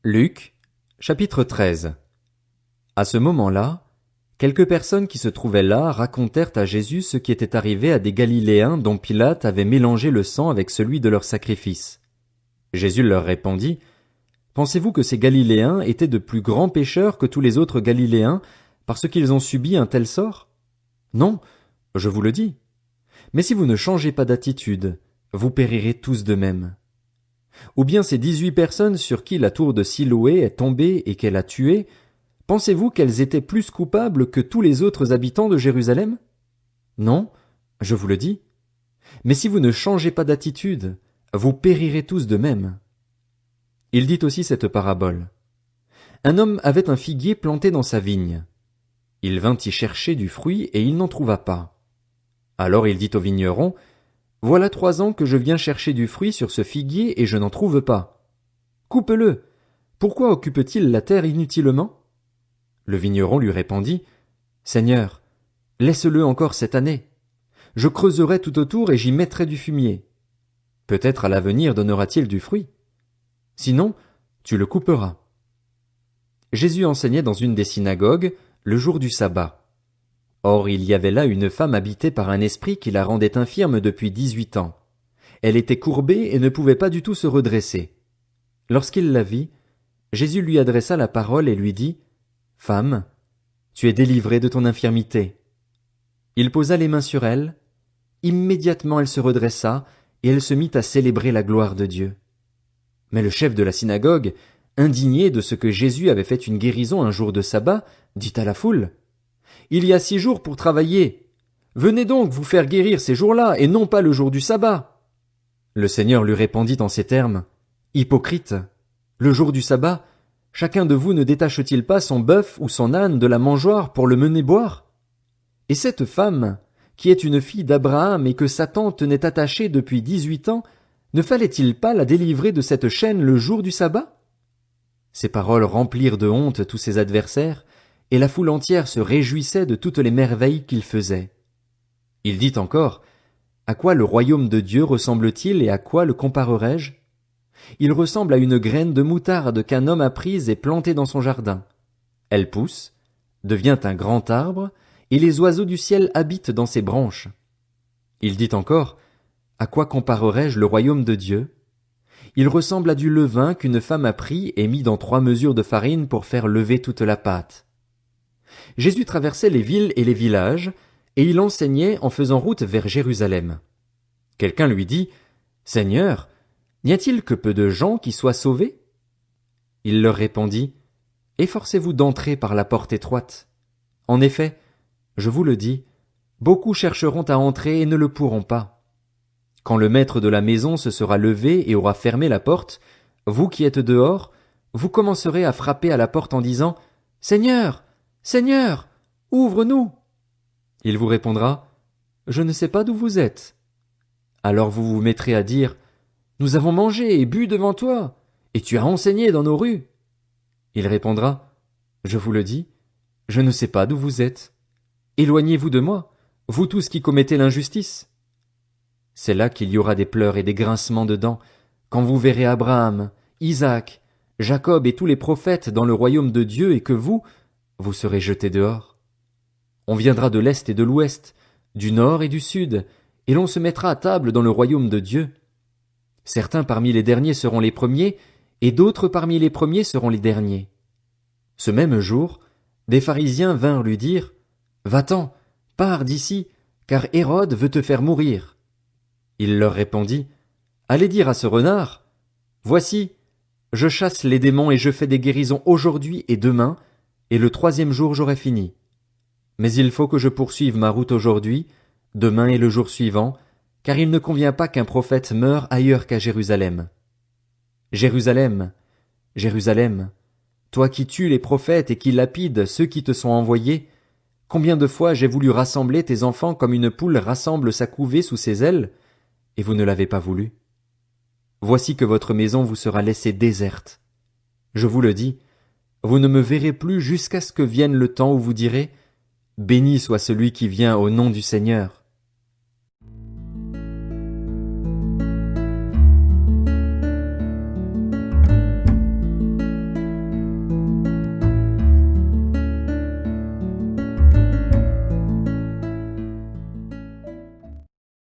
Luc, chapitre 13. À ce moment-là, quelques personnes qui se trouvaient là racontèrent à Jésus ce qui était arrivé à des Galiléens dont Pilate avait mélangé le sang avec celui de leur sacrifice. Jésus leur répondit, « Pensez-vous que ces Galiléens étaient de plus grands pécheurs que tous les autres Galiléens parce qu'ils ont subi un tel sort? Non, je vous le dis. Mais si vous ne changez pas d'attitude, vous périrez tous de même. Ou bien ces 18 personnes sur qui la tour de Siloé est tombée et qu'elle a tuées, pensez-vous qu'elles étaient plus coupables que tous les autres habitants de Jérusalem? Non, je vous le dis. Mais si vous ne changez pas d'attitude, vous périrez tous de même. » Il dit aussi cette parabole. Un homme avait un figuier planté dans sa vigne. Il vint y chercher du fruit et il n'en trouva pas. Alors il dit au vigneron, « Voilà 3 ans que je viens chercher du fruit sur ce figuier et je n'en trouve pas. Coupe-le. Pourquoi occupe-t-il la terre inutilement? » Le vigneron lui répondit, « Seigneur, laisse-le encore cette année. Je creuserai tout autour et j'y mettrai du fumier. Peut-être à l'avenir donnera-t-il du fruit. Sinon, tu le couperas. » Jésus enseignait dans une des synagogues le jour du sabbat. Or il y avait là une femme habitée par un esprit qui la rendait infirme depuis 18 ans. Elle était courbée et ne pouvait pas du tout se redresser. Lorsqu'il la vit, Jésus lui adressa la parole et lui dit, « Femme, tu es délivrée de ton infirmité. » Il posa les mains sur elle. Immédiatement elle se redressa et elle se mit à célébrer la gloire de Dieu. Mais le chef de la synagogue, indigné de ce que Jésus avait fait une guérison un jour de sabbat, dit à la foule, « Il y a 6 jours pour travailler. Venez donc vous faire guérir ces jours-là et non pas le jour du sabbat. » Le Seigneur lui répondit en ces termes, « Hypocrite, le jour du sabbat, chacun de vous ne détache-t-il pas son bœuf ou son âne de la mangeoire pour le mener boire? Et cette femme, qui est une fille d'Abraham et que Satan tenait attachée depuis 18 ans, ne fallait-il pas la délivrer de cette chaîne le jour du sabbat? » Ces paroles remplirent de honte tous ses adversaires, et la foule entière se réjouissait de toutes les merveilles qu'il faisait. Il dit encore, « À quoi le royaume de Dieu ressemble-t-il et à quoi le comparerai-je? Il ressemble à une graine de moutarde qu'un homme a prise et plantée dans son jardin. Elle pousse, devient un grand arbre, et les oiseaux du ciel habitent dans ses branches. » Il dit encore, « À quoi comparerai-je le royaume de Dieu? Il ressemble à du levain qu'une femme a pris et mis dans 3 mesures de farine pour faire lever toute la pâte. » Jésus traversait les villes et les villages, et il enseignait en faisant route vers Jérusalem. Quelqu'un lui dit, « Seigneur, n'y a-t-il que peu de gens qui soient sauvés? » Il leur répondit, « Efforcez-vous d'entrer par la porte étroite. En effet, je vous le dis, beaucoup chercheront à entrer et ne le pourront pas. Quand le maître de la maison se sera levé et aura fermé la porte, vous qui êtes dehors, vous commencerez à frapper à la porte en disant, « Seigneur, Seigneur, ouvre-nous !» Il vous répondra, « Je ne sais pas d'où vous êtes. » Alors vous vous mettrez à dire, « Nous avons mangé et bu devant toi, et tu as enseigné dans nos rues. » Il répondra, « Je vous le dis, je ne sais pas d'où vous êtes. Éloignez-vous de moi, vous tous qui commettez l'injustice. » C'est là qu'il y aura des pleurs et des grincements de dents, quand vous verrez Abraham, Isaac, Jacob et tous les prophètes dans le royaume de Dieu et que vous serez jetés dehors. On viendra de l'est et de l'ouest, du nord et du sud, et l'on se mettra à table dans le royaume de Dieu. Certains parmi les derniers seront les premiers, et d'autres parmi les premiers seront les derniers. Ce même jour, des pharisiens vinrent lui dire, « Va-t'en, pars d'ici, car Hérode veut te faire mourir. » Il leur répondit, « Allez dire à ce renard, voici, je chasse les démons et je fais des guérisons aujourd'hui et demain, et le 3e jour j'aurai fini. Mais il faut que je poursuive ma route aujourd'hui, demain et le jour suivant, car il ne convient pas qu'un prophète meure ailleurs qu'à Jérusalem. Jérusalem, Jérusalem, toi qui tues les prophètes et qui lapides ceux qui te sont envoyés, combien de fois j'ai voulu rassembler tes enfants comme une poule rassemble sa couvée sous ses ailes, et vous ne l'avez pas voulu. Voici que votre maison vous sera laissée déserte. Je vous le dis, vous ne me verrez plus jusqu'à ce que vienne le temps où vous direz, « Béni soit celui qui vient au nom du Seigneur. »